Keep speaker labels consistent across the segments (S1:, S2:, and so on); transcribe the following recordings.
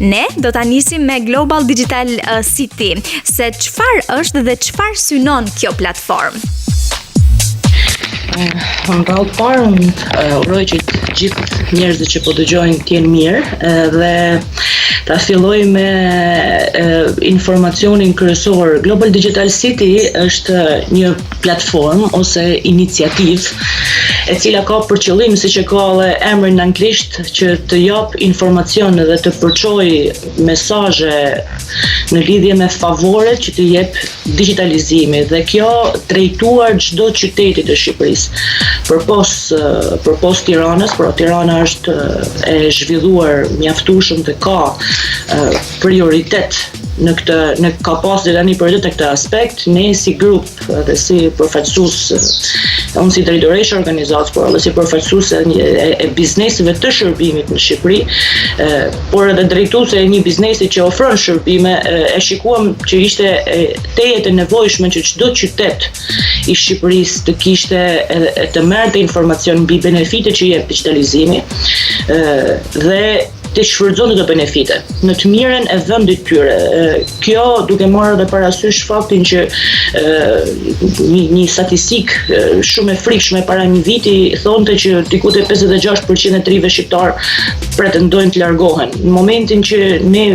S1: Ne do ta nisim me Global Digital City, se çfarë është dhe çfarë synon kjo platformë?
S2: Rrallë parë, uroj që gjithë njerëzit që po dëgjojnë t'jenë mirë dhe ta filloj me informacionin kryesor. Global Digital City është një platformë ose iniciativë e cila ka për qëllim, siç e ka edhe emrin në anglisht, që të jap informacion dhe të përçojë mesazhe në lidhje me favoret që të jep digitalizimi, dhe kjo drejtuar çdo qyteti të Shqipërisë. Përpos Tiranës, por Tirana është e zhvilluar mjaftueshëm dhe ka prioritet ka pas dhe tani prioritet në këtë aspekt. Ne si grup dhe si përfaqësues, unë si drejtoresha organizatës, por edhe si përfaqësuese e biznesive të shërbimit në Shqipëri, por edhe drejtuese e një biznesi që ofron shërbime, e shikuam që ishte tejet e nevojshme që çdo qytet i Shqipërisë të kishte të merrte informacion mbi benefitet që jep digitalizimi dhe të shfrytëzon këto benefite në të mirën e vendit tyre. Kjo duke marrë edhe parasysh faktin që një statistik shumë e frikshme para një viti thonte që diku te 56% e trive shqiptar pretendojnë të largohen. Në momentin që ne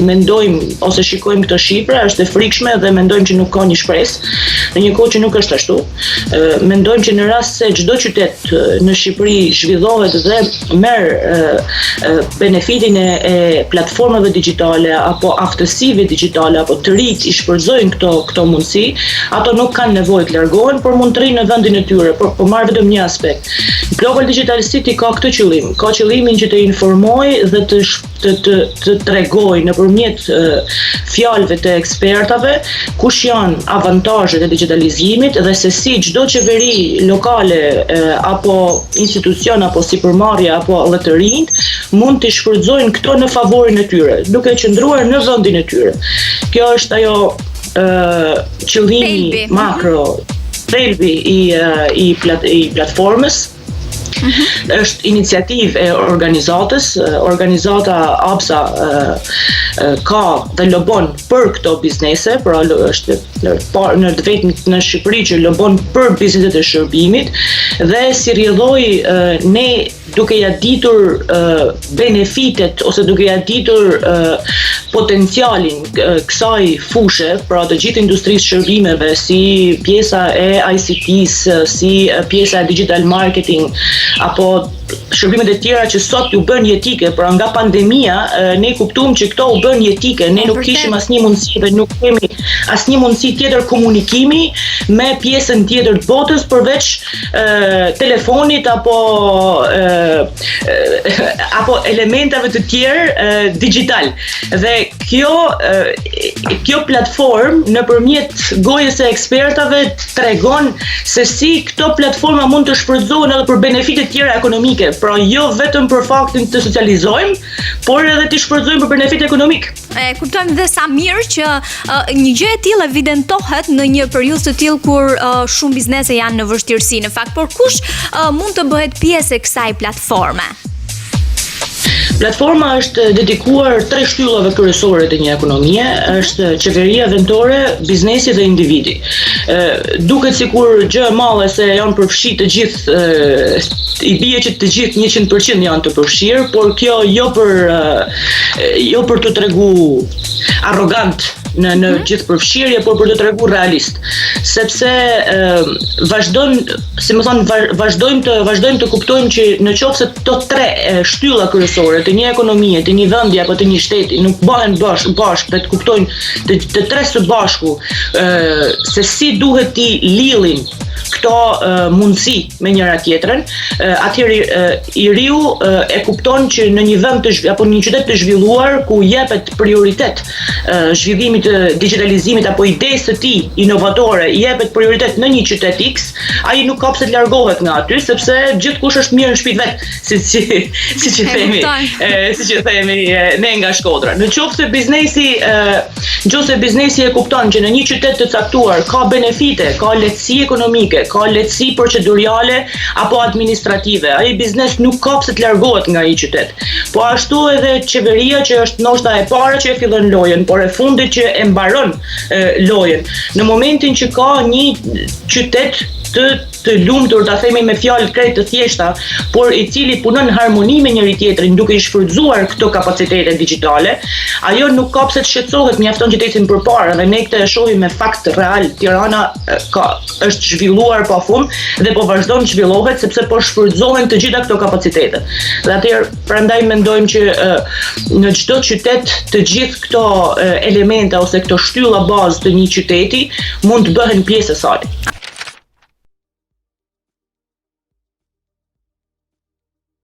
S2: mendojmë ose shikojmë këtë shifra, është e frikshme dhe mendojmë që nuk ka një shpresë, në një kohë që nuk është ashtu. Mendojmë që në rast se çdo qytet në Shqipëri zhvillohet dhe merr benefitin e platformave digjitale apo aftësive digjitale apo të rinjt i shfrytëzojnë këto mundësi, ato nuk kanë nevojë të largohen, por mund të rrinë në vendin e tyre. Por marr vetëm një aspekt. Global Digital City ka këtë qëllim, ka qëllimin që të informojë dhe të tregojë nëpërmjet fjalëve të ekspertave kush janë avantazhet e digitalizimit dhe se si çdo qeveri lokale apo institucion apo sipërmarrje apo edhe të rinjt mund të shfrytëzojnë këto në favorin e tyre, duke qëndruar në vendin e tyre. Kjo është ajo qëllimi makro, thelbi i platformës. Është iniciativë e organizatës. Organizata ABSA ka dhe lobon për këto biznese, pra është në vetëm në Shqipëri që lobon për bizneset e shërbimit, dhe si rrjedhoi ne duke ja ditur benefitet ose duke ja ditur potencialin kësaj fushe, pra të gjithë industrisë shërbimeve, si pjesa e ICT-s, si pjesa e digital marketing, apo shërbimet e tjera që sot u bën jetike, pra nga pandemia ne kuptuam që këto u bën jetike, ne nuk kishim asnjë mundësi dhe nuk kemi asnjë mundësi tjetër komunikimi me pjesën tjetër të botës përveç telefonit apo elementave të tjerë digital. Dhe kjo platformë nëpërmjet gojës së ekspertave tregon se si këto platforma mund të shfrytëzohen edhe për benefite tjera ekonomike. Pra jo vetëm për faktin të socializojmë, por edhe të shfrytëzojmë për benefit ekonomik.
S1: Kuptojmë dhe sa mirë që një gjë e tillë evidentohet në një periudhë të tillë kur shumë biznese janë në vështirësi në fakt, por kush mund të bëhet pjesë e kësaj platforme?
S2: Platforma është dedikuar 3 shtyllave kryesore të një ekonomie, është qeveria vendore, biznesi dhe individi. Duket sikur gjë e madhe se janë përfshi të gjithë, i bie që të gjithë 100% janë të përfshirë, por kjo jo për të tregu arrogant në gjithë përfshirje, por për të tregu realist. Sepse vazhdojmë të kuptojmë që në qoftë se këto 3 shtylla kryesore të një ekonomie, të një vendi apo të një shteti nuk bëhen bashkë dhe të kuptojnë të 3 së bashku se si duhet t'i lidhin këto mundësi me njëra tjetrën, atëherë i riu e kupton që në një vend apo një qytet të zhvilluar ku jepet prioritet zhvillimit të digitalizimit apo idesë të tij inovatore, jepet prioritet në një qytet X, ai nuk ka pse të largohet nga aty, sepse gjithkush është mirë në shtëpi vet, siç e themi ne nga Shkodra. Në qoftë se biznesi e kupton që në një qytet të caktuar ka benefite, ka lehtësi ekonomike, ka lehtësi procedurale apo administrative, ai biznes nuk ka pse të largohet nga ai qytet. po ashtu edhe qeveria që është ndoshta e para që e fillon lojën, por e fundit që e mbaron lojën. Në momentin që ka një qytet të lumtur, ta themi me fjalë krejt të thjeshta, por i cili punon në harmoni me njëri tjetrin duke i shfrytzuar këto kapacitete digjitale, ajo nuk ka pse të shqetësohet, mjafton që të ecim përpara dhe ne këtë e shohim me fakt real. Tirana është zhvilluar pafund dhe po vazhdon të zhvillohet sepse po shfrytëzohen të gjitha këto kapacitete. Dhe atëherë prandaj mendojmë që në çdo qytet të gjithë këto elemente ose këto shtylla bazë të një qyteti mund të bëhen pjesë e saj.